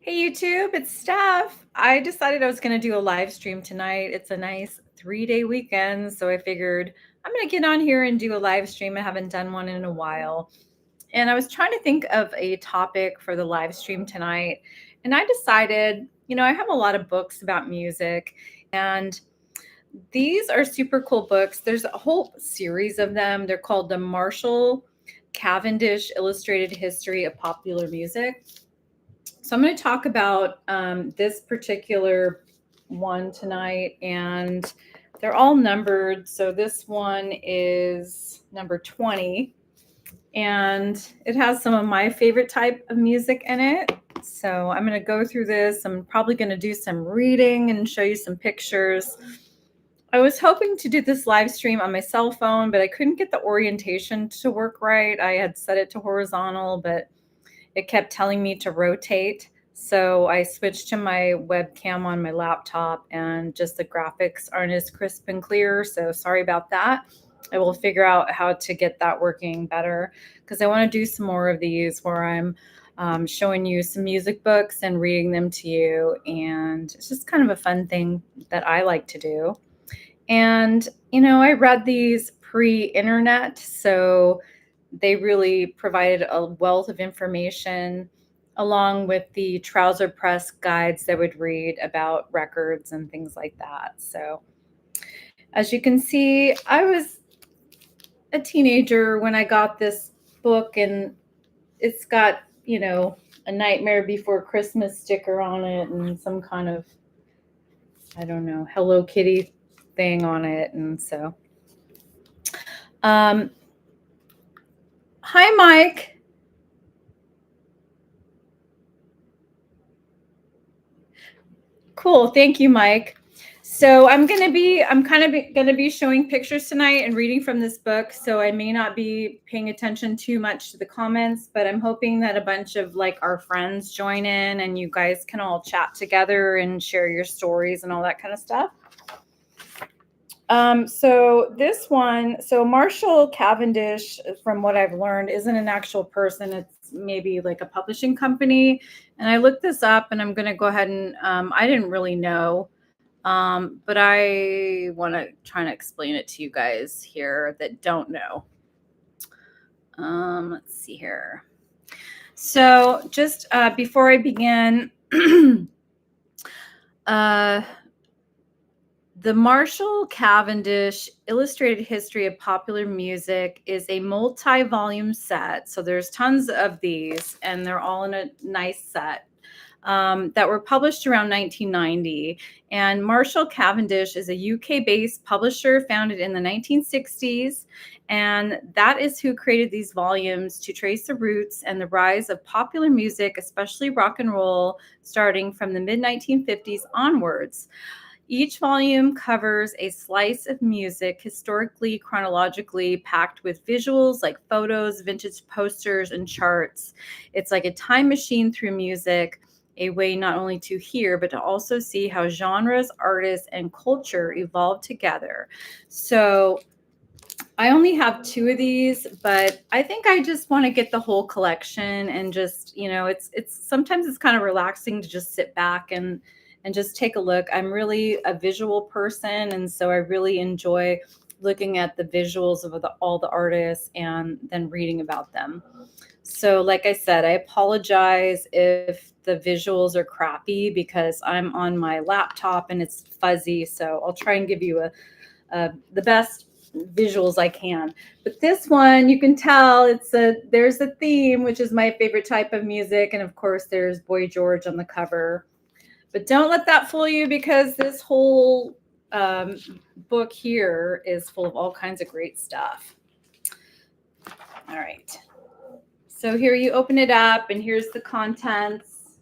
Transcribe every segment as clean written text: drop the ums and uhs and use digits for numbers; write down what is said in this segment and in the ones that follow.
Hey YouTube, it's Steph. I decided I was going to do a live stream tonight. It's a nice 3-day weekend, so I figured I'm going to get on here and do a live stream. I haven't done one in a while. And I was trying to think of a topic for the live stream tonight. And I decided, I have a lot of books about music, and these are super cool books. There's a whole series of them. They're called the Marshall Cavendish Illustrated History of Popular Music. So I'm going to talk about this particular one tonight, and they're all numbered. So this one is number 20, and it has some of my favorite type of music in it. So I'm going to go through this. I'm probably going to do some reading and show you some pictures. I was hoping to do this live stream on my cell phone, but I couldn't get the orientation to work right. I had set it to horizontal, but it kept telling me to rotate. So I switched to my webcam on my laptop, and just the graphics aren't as crisp and clear. So sorry about that. I will figure out how to get that working better, because I want to do some more of these where I'm showing you some music books and reading them to you. And it's just kind of a fun thing that I like to do. And, I read these pre-internet, so they really provided a wealth of information along with the trouser press guides that would read about records and things like that. So as you can see, I was a teenager when I got this book, and it's got, a Nightmare Before Christmas sticker on it and some kind of, I don't know, Hello Kitty thing on it. And so, hi, Mike. Cool. Thank you, Mike. So I'm kind of going to be showing pictures tonight and reading from this book. So I may not be paying attention too much to the comments, but I'm hoping that a bunch of our friends join in and you guys can all chat together and share your stories and all that kind of stuff. So this one, Marshall Cavendish, from what I've learned, isn't an actual person. It's maybe like a publishing company. And I looked this up, and I'm going to go ahead and, I didn't really know, but I want to try and explain it to you guys here that don't know. Let's see here. So just before I begin, the Marshall Cavendish Illustrated History of Popular Music is a multi-volume set. So there's tons of these, and they're all in a nice set, that were published around 1990. And Marshall Cavendish is a UK-based publisher founded in the 1960s. And that is who created these volumes to trace the roots and the rise of popular music, especially rock and roll, starting from the mid-1950s onwards. Each volume covers a slice of music, historically, chronologically packed with visuals like photos, vintage posters, and charts. It's like a time machine through music, a way not only to hear, but to also see how genres, artists, and culture evolve together. So I only have 2 of these, but I think I just want to get the whole collection and just, it's sometimes it's kind of relaxing to just sit back and just take a look. I'm really a visual person, and so I really enjoy looking at the visuals of all the artists and then reading about them. So like I said, I apologize if the visuals are crappy because I'm on my laptop and it's fuzzy. So I'll try and give you the best visuals I can. But this one, you can tell there's a theme, which is my favorite type of music. And of course, there's Boy George on the cover. But don't let that fool you, because this whole book here is full of all kinds of great stuff. All right. So here you open it up, and here's the contents.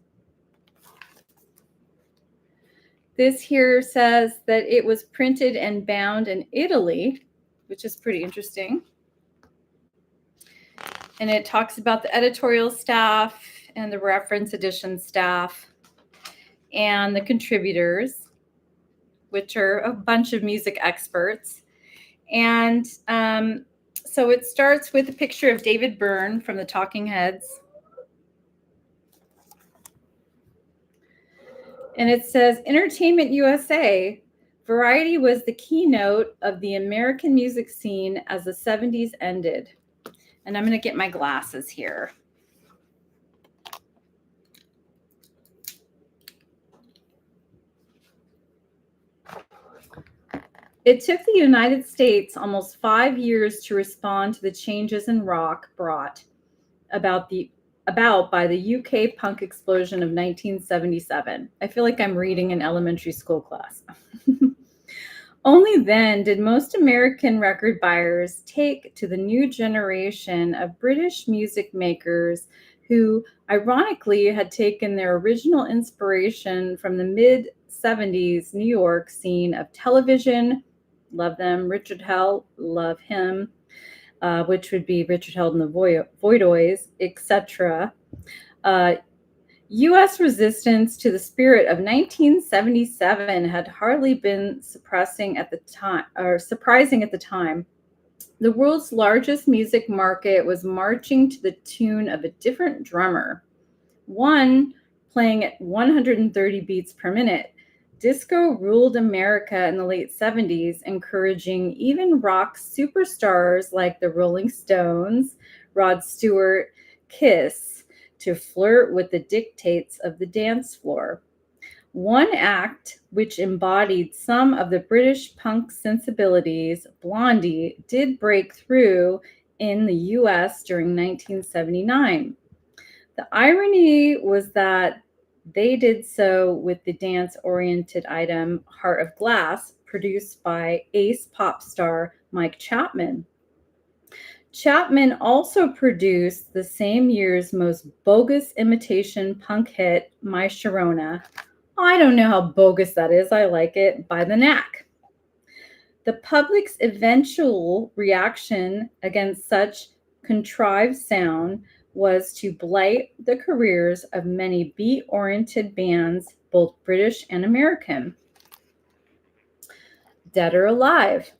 This here says that it was printed and bound in Italy, which is pretty interesting. And it talks about the editorial staff and the reference edition staff and the contributors, which are a bunch of music experts. And so it starts with a picture of David Byrne from the Talking Heads. And it says Entertainment USA. Variety was the keynote of the American music scene as the 70s ended. And I'm going to get my glasses here. It took the United States almost 5 years to respond to the changes in rock brought about by the UK punk explosion of 1977. I feel like I'm reading an elementary school class. Only then did most American record buyers take to the new generation of British music makers who, ironically, had taken their original inspiration from the mid 70s New York scene of television. Love them. Richard Hell, love him, which would be Richard Hell and the Voidoids, etc. U.S. resistance to the spirit of 1977 had hardly been surprising at the time. The world's largest music market was marching to the tune of a different drummer, one playing at 130 beats per minute. Disco ruled America in the late 70s, encouraging even rock superstars like the Rolling Stones, Rod Stewart, Kiss, to flirt with the dictates of the dance floor. One act which embodied some of the British punk sensibilities, Blondie, did break through in the US during 1979. The irony was that they did so with the dance-oriented item Heart of Glass, produced by ace pop star Mike Chapman. Chapman also produced the same year's most bogus imitation punk hit, My Sharona. I don't know how bogus that is, I like it, by the Knack. The public's eventual reaction against such contrived sound was to blight the careers of many beat-oriented bands, both British and American. Dead or Alive.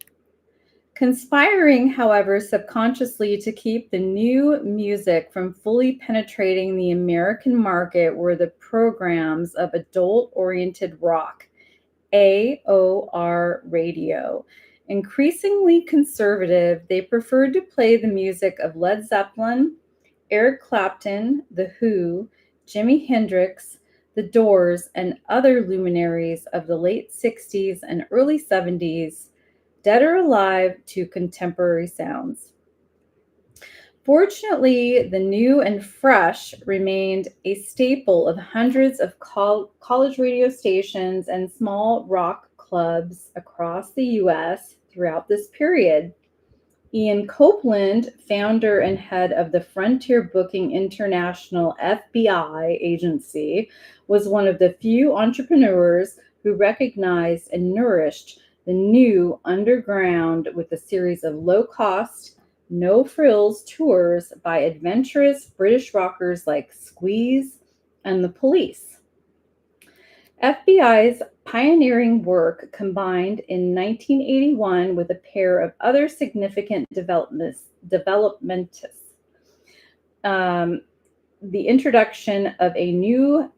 Conspiring, however, subconsciously to keep the new music from fully penetrating the American market were the programs of adult-oriented rock, AOR radio. Increasingly conservative, they preferred to play the music of Led Zeppelin, Eric Clapton, The Who, Jimi Hendrix, The Doors, and other luminaries of the late 60s and early 70s, dead or alive, to contemporary sounds. Fortunately, the new and fresh remained a staple of hundreds of college radio stations and small rock clubs across the US throughout this period. Ian Copeland, founder and head of the Frontier Booking International FBI agency, was one of the few entrepreneurs who recognized and nourished the new underground with a series of low-cost, no-frills tours by adventurous British rockers like Squeeze and The Police. FBI's pioneering work combined in 1981 with a pair of other significant developments, the introduction of a new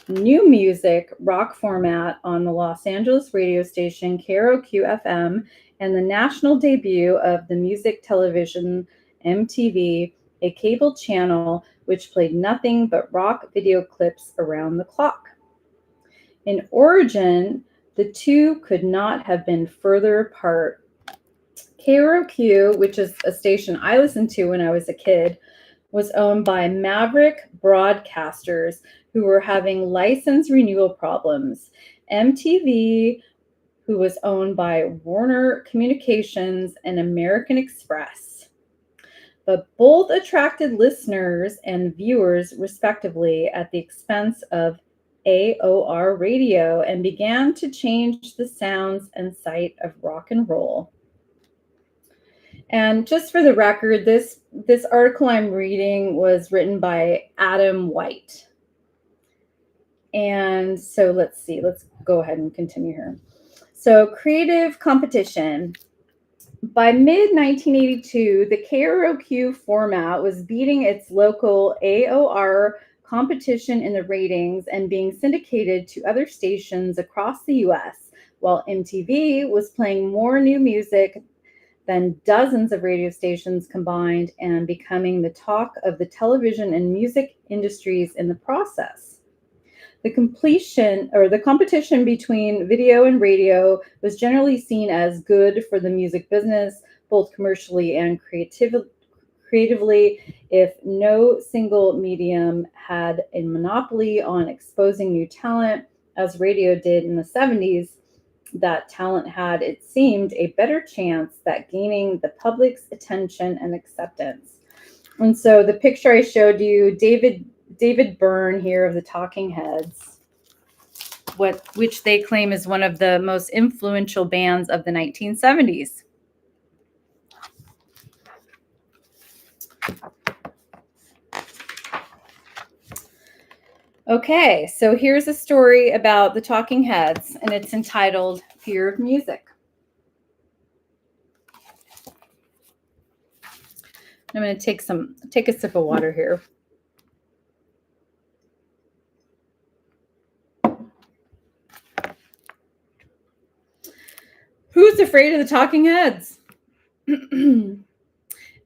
music rock format on the Los Angeles radio station KROQ-FM, and the national debut of the music television MTV, a cable channel which played nothing but rock video clips around the clock. In origin, the two could not have been further apart. KROQ, which is a station I listened to when I was a kid, was owned by Maverick Broadcasters, who were having license renewal problems. MTV, who was owned by Warner Communications and American Express. But both attracted listeners and viewers, respectively, at the expense of AOR radio and began to change the sounds and sight of rock and roll. And just for the record, this article I'm reading was written by Adam White. And so let's see, let's go ahead and continue here. So creative competition. By mid-1982, the KROQ format was beating its local AOR competition in the ratings, and being syndicated to other stations across the US, while MTV was playing more new music than dozens of radio stations combined and becoming the talk of the television and music industries in the process. The competition between video and radio was generally seen as good for the music business, both commercially and creatively, if no single medium had a monopoly on exposing new talent, as radio did in the 70s. That talent had, it seemed, a better chance at gaining the public's attention and acceptance. And so the picture I showed you, David Byrne here of the Talking Heads, which they claim is one of the most influential bands of the 1970s. Okay, so here's a story about the Talking Heads, and it's entitled Fear of Music. I'm going to take a sip of water here. Who's afraid of the Talking Heads? And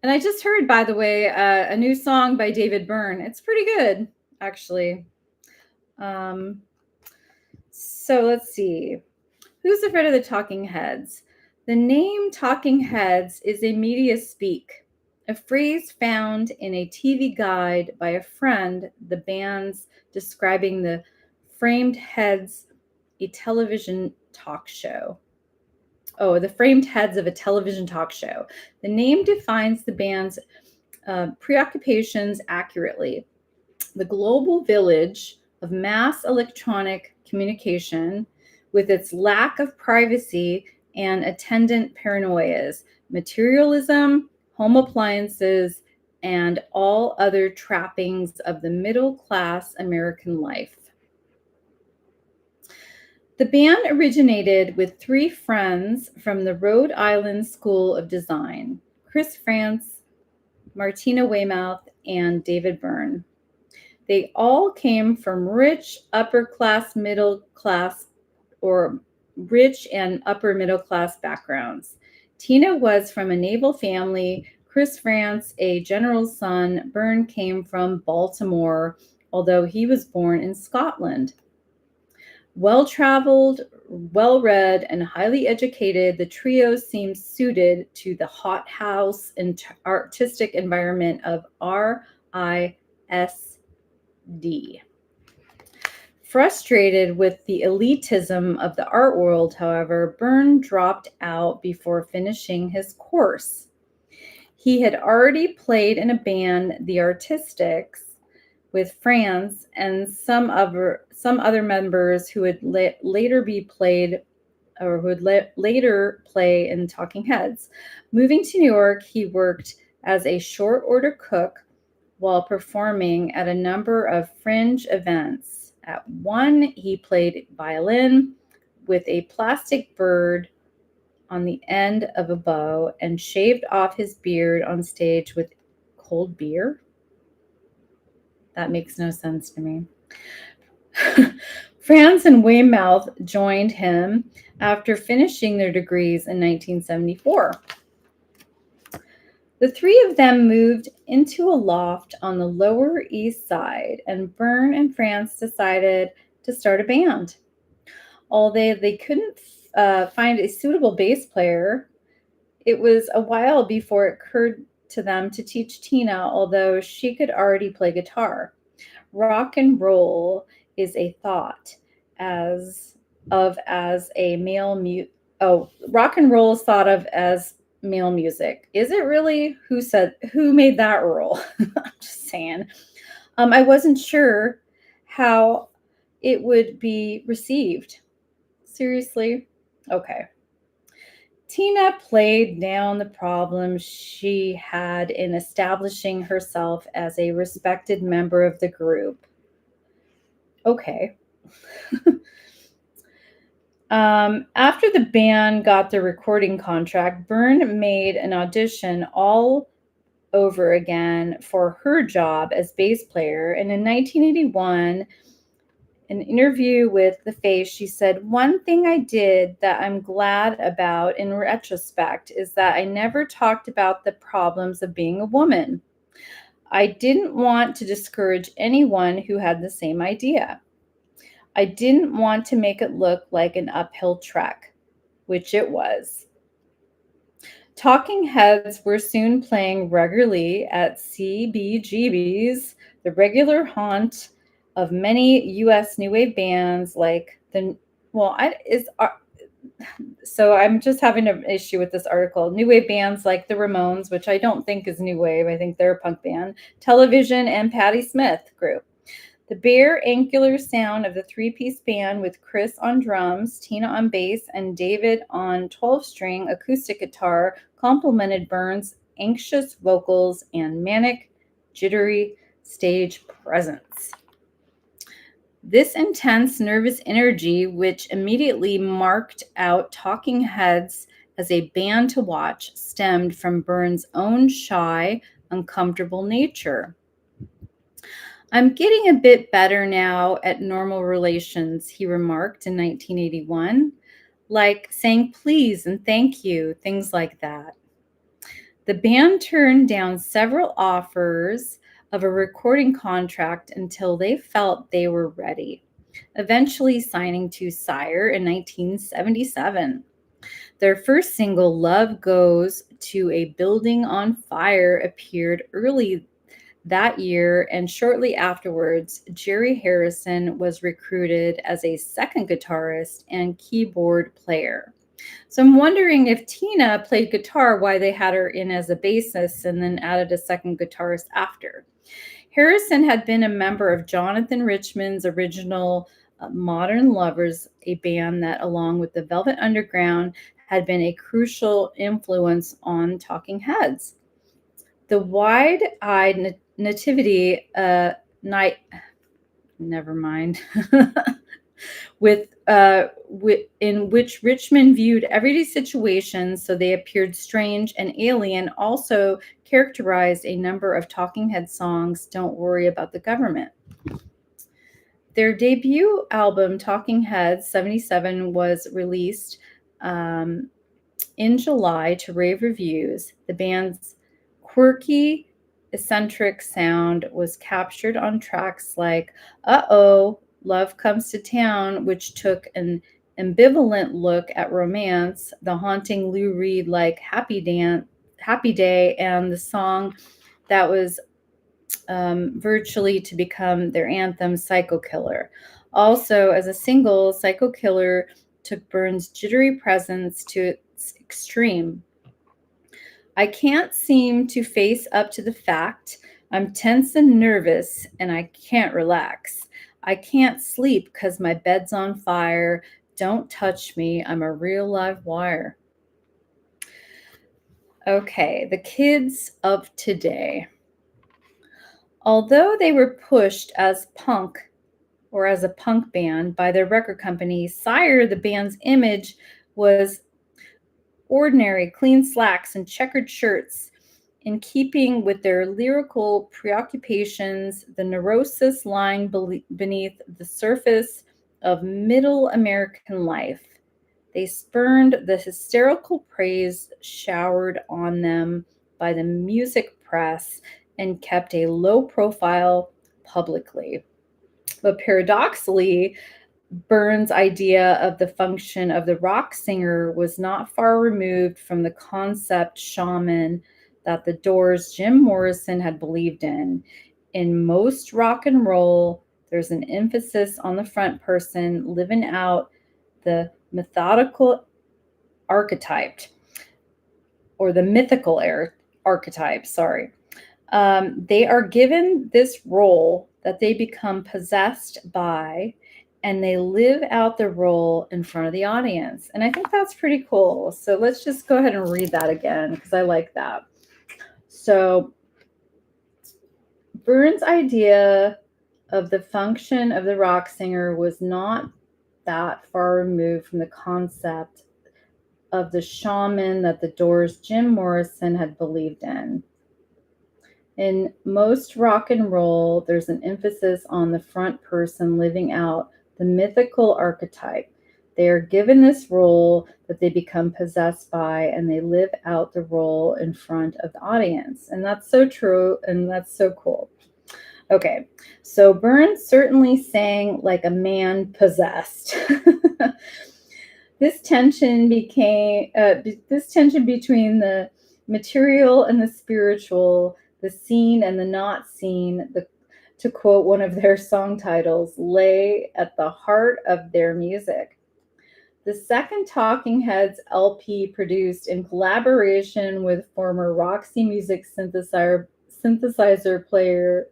I just heard, by the way, a new song by David Byrne. It's pretty good, actually. So let's see. Who's afraid of the Talking Heads? The name Talking Heads is a media speak, a phrase found in a TV guide by a friend, the band's describing the Framed Heads, a television talk show. Oh, the Framed Heads of a television talk show. The name defines the band's preoccupations accurately. The global village of mass electronic communication, with its lack of privacy and attendant paranoias, materialism, home appliances, and all other trappings of the middle-class American life. The band originated with three friends from the Rhode Island School of Design: Chris Frantz, Martina Weymouth, and David Byrne. They all came from rich, upper-class, middle-class, or rich and upper middle-class backgrounds. Tina was from a naval family. Chris Frantz, a general's son. Byrne came from Baltimore, although he was born in Scotland. Well-traveled, well-read, and highly educated, the trio seems suited to the hothouse and artistic environment of RISD. Frustrated with the elitism of the art world, however, Byrne dropped out before finishing his course. He had already played in a band, the Artistics, with Frantz and some other members who would later play in Talking Heads. Moving to New York, he worked as a short order cook while performing at a number of fringe events. At one, he played violin with a plastic bird on the end of a bow and shaved off his beard on stage with cold beer. That makes no sense to me. Frantz and Weymouth joined him after finishing their degrees in 1974. The three of them moved into a loft on the Lower East Side, and Byrne and Frantz decided to start a band. Although they couldn't find a suitable bass player, it was a while before it occurred to them to teach Tina, although she could already play guitar. Rock and roll is a thought rock and roll is thought of as male music. Is it really? Who made that rule? I'm just saying. I wasn't sure how it would be received. Seriously? Okay. Tina played down the problem she had in establishing herself as a respected member of the group. Okay. After the band got the recording contract, Byrne made an audition all over again for her job as bass player. And in 1981, an interview with The Face, she said, "One thing I did that I'm glad about in retrospect is that I never talked about the problems of being a woman. I didn't want to discourage anyone who had the same idea. I didn't want to make it look like an uphill trek," which it was. Talking Heads were soon playing regularly at CBGB's, the regular haunt of many U.S. new wave bands like the well, I is so I'm just having an issue with this article. New wave bands like the Ramones, which I don't think is new wave. I think they're a punk band. Television and Patti Smith group. The bare, angular sound of the three-piece band with Chris on drums, Tina on bass, and David on 12-string acoustic guitar complemented Burns' anxious vocals and manic, jittery stage presence. This intense, nervous energy, which immediately marked out Talking Heads as a band to watch, stemmed from Burns' own shy, uncomfortable nature. "I'm getting a bit better now at normal relations," he remarked in 1981, like saying please and thank you, things like that. The band turned down several offers of a recording contract until they felt they were ready, eventually signing to Sire in 1977. Their first single, Love Goes to a Building on Fire, appeared early that year, and shortly afterwards, Jerry Harrison was recruited as a second guitarist and keyboard player. So I'm wondering if Tina played guitar, why they had her in as a bassist and then added a second guitarist after. Harrison had been a member of Jonathan Richman's original Modern Lovers, a band that, along with the Velvet Underground, had been a crucial influence on Talking Heads. The wide-eyed nativity night, never mind, in which Richmond viewed everyday situations so they appeared strange and alien, also characterized a number of Talking Head songs, Don't Worry About the Government. Their debut album, Talking Heads 77, was released in July to rave reviews. The band's quirky, eccentric sound was captured on tracks like Uh-Oh, Love Comes to Town, which took an ambivalent look at romance, the haunting Lou Reed-like Happy Day, and the song that was virtually to become their anthem, Psycho Killer. Also, as a single, Psycho Killer took Burns' jittery presence to its extreme. "I can't seem to face up to the fact I'm tense and nervous and I can't relax. I can't sleep 'cause my bed's on fire. Don't touch me. I'm a real live wire." Okay, the kids of today. Although they were pushed as punk or as a punk band by their record company, Sire, the band's image was ordinary, clean slacks and checkered shirts, in keeping with their lyrical preoccupations, the neurosis lying beneath the surface of middle American life. They spurned the hysterical praise showered on them by the music press and kept a low profile publicly. But paradoxically, Burns' idea of the function of the rock singer was not far removed from the concept shaman that the Doors' Jim Morrison had believed in. In most rock and roll, there's an emphasis on the front person living out the methodical archetype, or the mythical archetype, sorry. They are given this role that they become possessed by, and they live out the role in front of the audience. And I think that's pretty cool. So let's just go ahead and read that again because I like that. So Burns' idea of the function of the rock singer was not that far removed from the concept of the shaman that the Doors' Jim Morrison had believed in. In most rock and roll, there's an emphasis on the front person living out the mythical archetype. They are given this role that they become possessed by, and they live out the role in front of the audience. And that's so true, and that's so cool. Okay, so Burns certainly sang like a man possessed. This tension between the material and the spiritual, the seen and the not seen, to quote one of their song titles, lay at the heart of their music. The second Talking Heads LP, produced in collaboration with former Roxy Music synthesizer player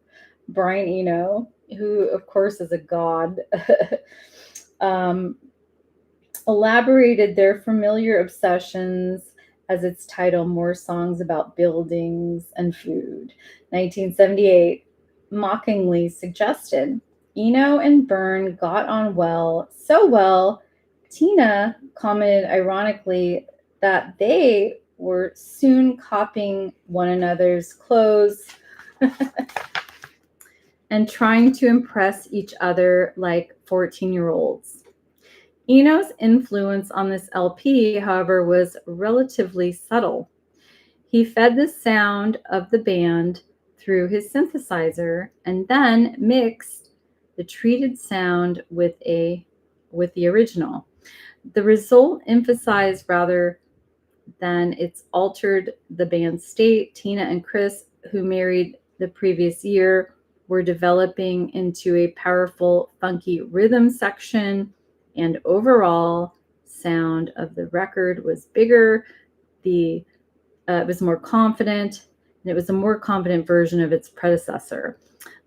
Brian Eno, who of course is a god, um, elaborated their familiar obsessions as its title, More Songs About Buildings and Food. 1978 mockingly suggested. Eno and Byrne got on well, so well, Tina commented ironically that they were soon copying one another's clothes and trying to impress each other like 14-year-olds. Eno's influence on this LP, however, was relatively subtle. He fed the sound of the band through his synthesizer and then mixed the treated sound with the original. The result emphasized rather than its altered the band's state. Tina and Chris, who married the previous year, were developing into a powerful, funky rhythm section, and overall sound of the record was bigger. It was more confident, and it was a more confident version of its predecessor.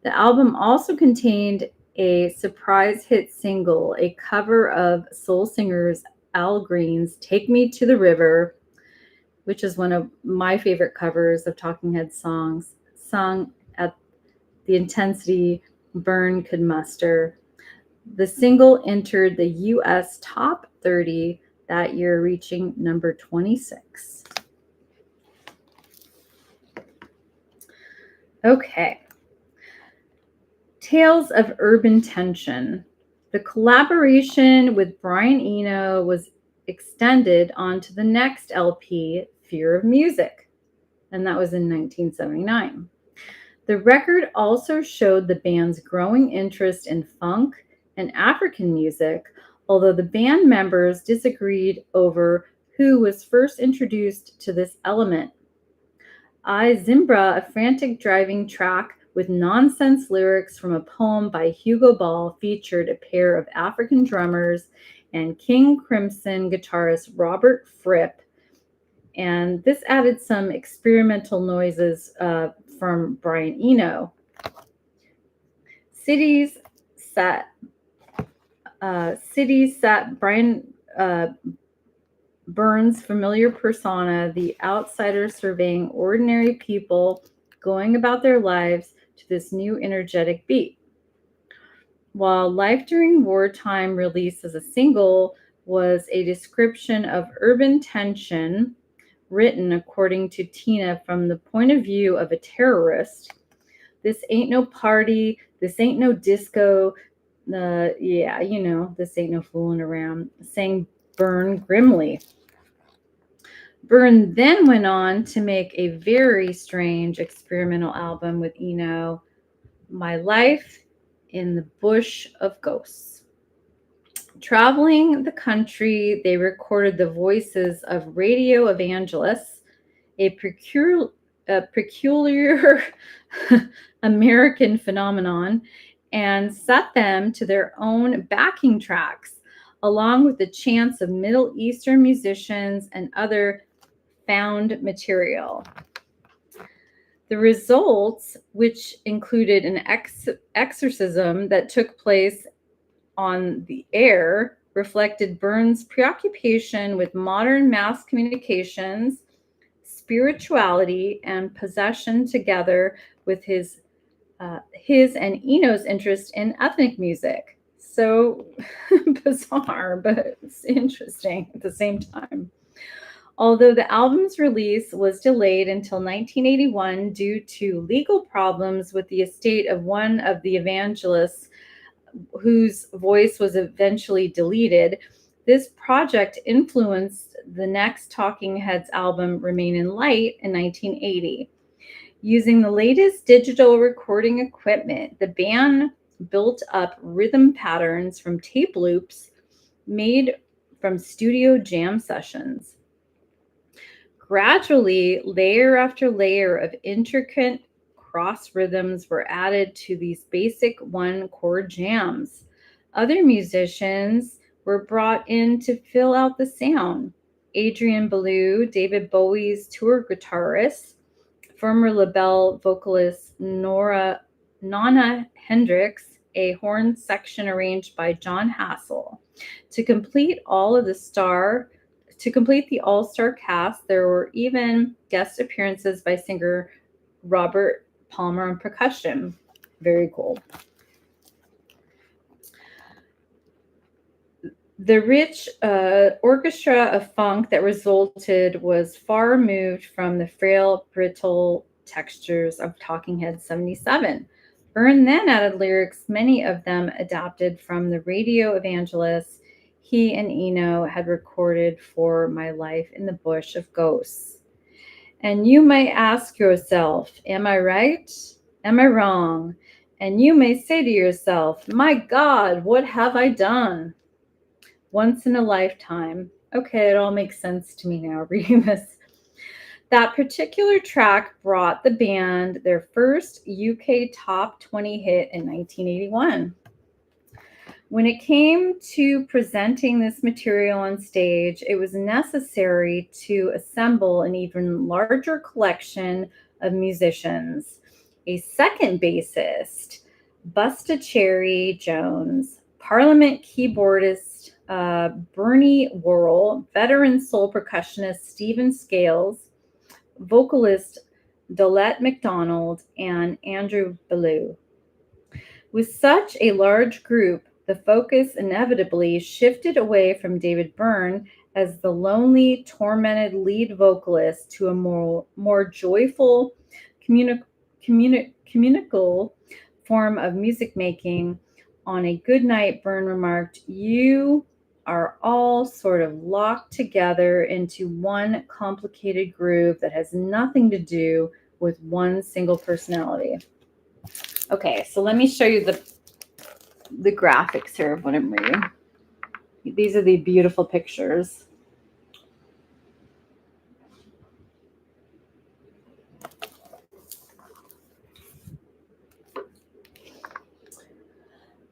The album also contained a surprise hit single, a cover of soul singers Al Green's "Take Me to the River," which is one of my favorite covers of Talking Heads songs, sung at the intensity Byrne could muster. The single entered the US Top 30 that year, reaching number 26. Okay. Tales of Urban Tension. The collaboration with Brian Eno was extended onto the next LP, Fear of Music, and that was in 1979. The record also showed the band's growing interest in funk and African music, although the band members disagreed over who was first introduced to this element. I Zimbra, a frantic driving track with nonsense lyrics from a poem by Hugo Ball, featured a pair of African drummers and King Crimson guitarist Robert Fripp. And this added some experimental noises from Brian Eno. Cities set Brian Byrne's familiar persona, the outsider surveying ordinary people going about their lives to this new energetic beat. While Life During Wartime, released as a single, was a description of urban tension written, according to Tina, from the point of view of a terrorist. This ain't no party, this ain't no disco, this ain't no fooling around, sang Byrne grimly. Byrne then went on to make a very strange experimental album with Eno, My Life in the Bush of Ghosts. Traveling the country, they recorded the voices of radio evangelists, a peculiar American phenomenon, and set them to their own backing tracks, along with the chants of Middle Eastern musicians and other found material. The results, which included an exorcism that took place on the air, reflected Byrne's preoccupation with modern mass communications, spirituality, and possession, together with his and Eno's interest in ethnic music. So bizarre, but it's interesting at the same time. Although the album's release was delayed until 1981 due to legal problems with the estate of one of the evangelists whose voice was eventually deleted, this project influenced the next Talking Heads album, Remain in Light, in 1980. Using the latest digital recording equipment, the band built up rhythm patterns from tape loops made from studio jam sessions. Gradually, layer after layer of intricate cross rhythms were added to these basic one chord jams. Other musicians were brought in to fill out the sound. Adrian Belew, David Bowie's tour guitarist, former LaBelle vocalist Nona Hendrix, a horn section arranged by John Hassel. To complete the all-star cast, there were even guest appearances by singer Robert Palmer on percussion. Very cool. The rich orchestra of funk that resulted was far removed from the frail, brittle textures of Talking Heads 77. Byrne then added lyrics, many of them adapted from the radio evangelists he and Eno had recorded for My Life in the Bush of Ghosts. And you may ask yourself, am I right? Am I wrong? And you may say to yourself, my God, what have I done? Once in a lifetime. Okay, it all makes sense to me now reading this. That particular track brought the band their first UK top 20 hit in 1981. When it came to presenting this material on stage, it was necessary to assemble an even larger collection of musicians. A second bassist, Busta Cherry Jones, Parliament keyboardist Bernie Worrell, veteran soul percussionist Stephen Scales, vocalist Dolette McDonald, and Andrew Belew. With such a large group, the focus inevitably shifted away from David Byrne as the lonely, tormented lead vocalist to a more joyful, communicable form of music making. On a good night, Byrne remarked, "You are all sort of locked together into one complicated groove that has nothing to do with one single personality." Okay, so let me show you the graphics here of what I'm reading. These are the beautiful pictures.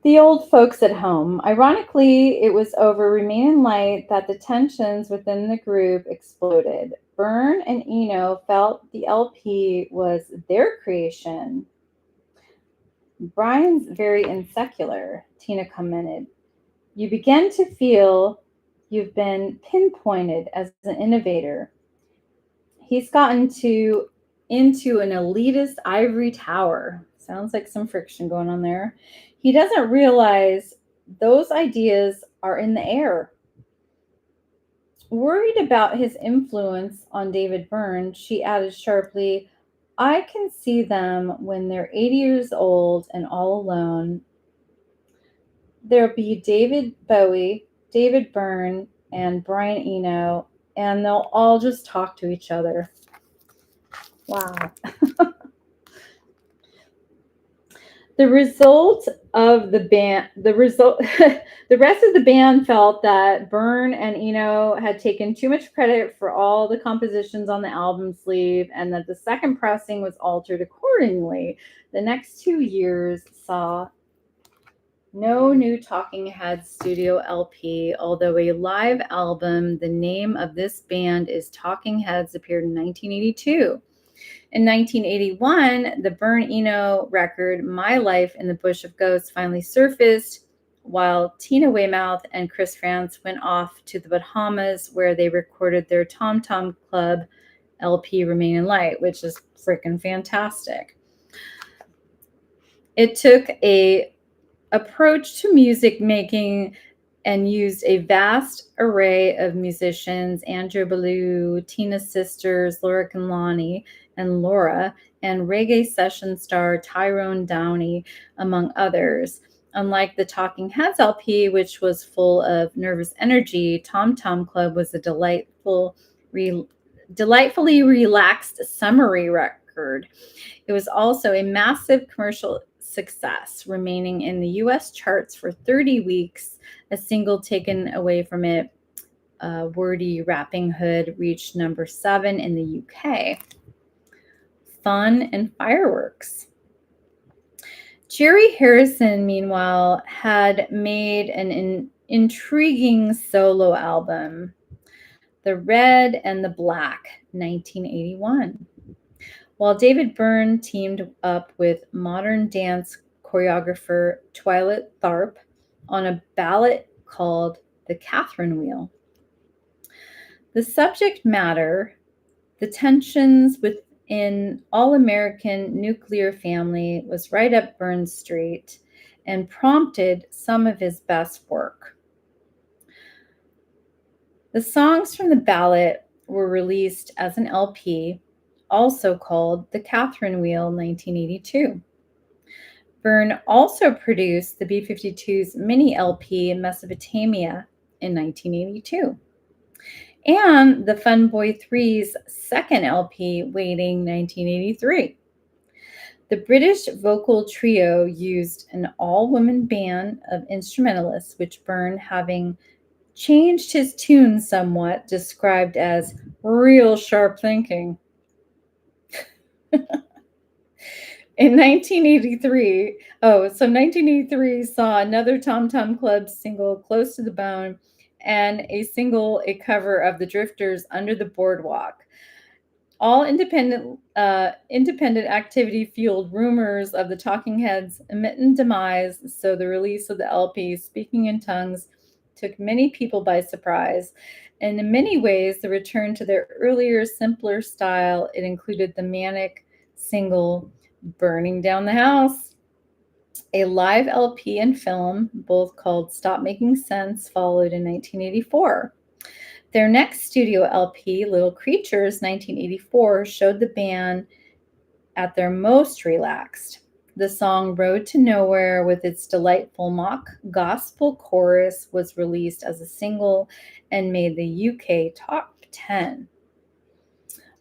The old folks at home. Ironically, it was over Remain in Light that the tensions within the group exploded. Byrne and Eno felt the LP was their creation. Brian's very insecular, Tina commented. You begin to feel you've been pinpointed as an innovator. He's gotten into an elitist ivory tower. Sounds like some friction going on there. He doesn't realize those ideas are in the air. Worried about his influence on David Byrne, she added sharply, I can see them when they're 80 years old and all alone. There'll be David Bowie, David Byrne, and Brian Eno, and they'll all just talk to each other. Wow. The rest of the band felt that Byrne and Eno had taken too much credit for all the compositions on the album sleeve, and that the second pressing was altered accordingly. The next 2 years saw no new Talking Heads studio LP, although a live album, the name of this band is Talking Heads, appeared in 1982. In 1981, the Byrne Eno record, My Life in the Bush of Ghosts, finally surfaced, while Tina Weymouth and Chris Frantz went off to the Bahamas, where they recorded their Tom Tom Club LP, Remain in Light, which is freaking fantastic. It took a approach to music making and used a vast array of musicians: Andrew Ballou, Tina Sisters, Laura Conlani, and Laura, and reggae session star Tyrone Downey, among others. Unlike the Talking Heads LP, which was full of nervous energy, Tom Tom Club was a delightfully relaxed summary record. It was also a massive commercial success, remaining in the US charts for 30 weeks. A single taken away from it, Wordy Wrapping Hood, reached number 7 in the UK. Fun and fireworks. Jerry Harrison, meanwhile, had made an intriguing solo album, The Red and the Black, 1981. While David Byrne teamed up with modern dance choreographer Twyla Tharp on a ballad called The Catherine Wheel. The subject matter, the tensions within all-American nuclear family, was right up Byrne's street and prompted some of his best work. The songs from the ballad were released as an LP, also called The Catherine Wheel, 1982. Byrne also produced the B-52's mini LP Mesopotamia in 1982, and the Fun Boy 3's second LP, Waiting, 1983. The British vocal trio used an all-woman band of instrumentalists, which Byrne, having changed his tune somewhat, described as real sharp thinking. In 1983 saw another Tom Tom Club single, Close to the Bone, and a cover of the Drifters, Under the Boardwalk. All independent activity fueled rumors of the Talking Heads' imminent demise, so the release of the LP, Speaking in Tongues, took many people by surprise. And in many ways, the return to their earlier, simpler style. It included the manic single Burning Down the House, a live LP and film, both called Stop Making Sense, followed in 1984. Their next studio LP, Little Creatures, 1984, showed the band at their most relaxed. The song Road to Nowhere, with its delightful mock gospel chorus, was released as a single and made the UK top 10.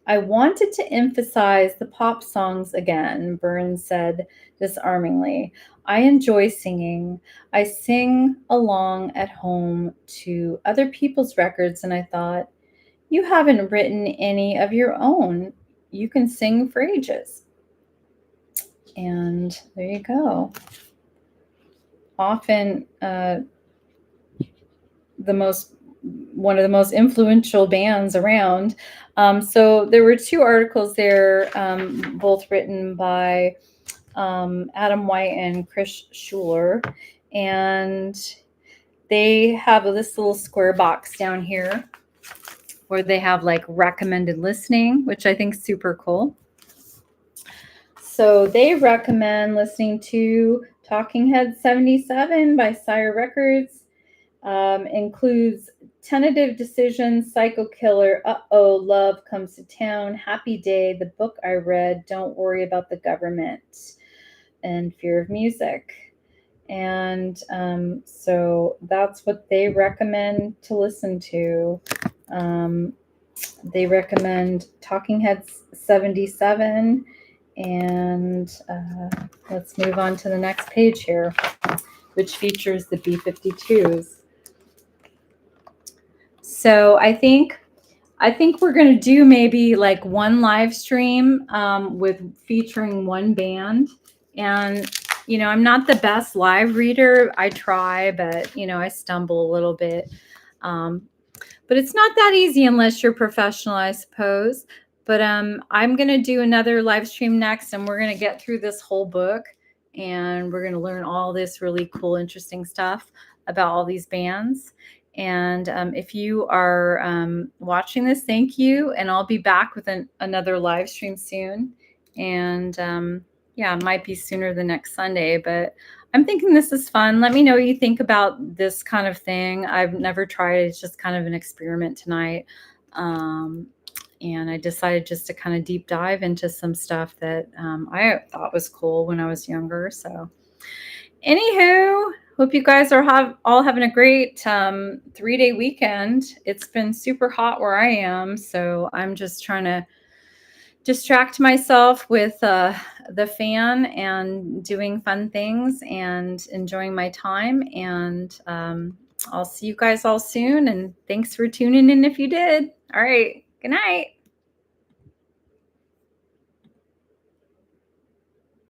I wanted to emphasize the pop songs again, Byrne said disarmingly. I enjoy singing. I sing along at home to other people's records, and I thought, you haven't written any of your own. You can sing for ages. And there you go. Often one of the most influential bands around. So there were 2 articles there, both written by Adam White and Chris Schuler. And they have this little square box down here where they have like recommended listening, which I think is super cool. So they recommend listening to Talking Heads 77 by Sire Records. Includes Tentative Decisions, Psycho Killer, Uh-Oh, Love Comes to Town, Happy Day, the book I read, Don't Worry About the Government, and Fear of Music. And so that's what they recommend to listen to. They recommend Talking Heads 77. And let's move on to the next page here, which features the B-52s. So I think we're going to do maybe like one live stream with featuring one band. And, you know, I'm not the best live reader. I try, but, you know, I stumble a little bit. But it's not that easy unless you're professional, I suppose. But I'm going to do another live stream next, and we're going to get through this whole book. And we're going to learn all this really cool, interesting stuff about all these bands. And if you are watching this, thank you. And I'll be back with another live stream soon. And yeah, it might be sooner than next Sunday, but I'm thinking this is fun. Let me know what you think about this kind of thing. I've never tried it. It's just kind of an experiment tonight. Um, and I decided just to kind of deep dive into some stuff that I thought was cool when I was younger. So, anywho, hope you guys are all having a great 3-day weekend. It's been super hot where I am, so I'm just trying to distract myself with the fan and doing fun things and enjoying my time. And I'll see you guys all soon. And thanks for tuning in if you did. All right. Good night.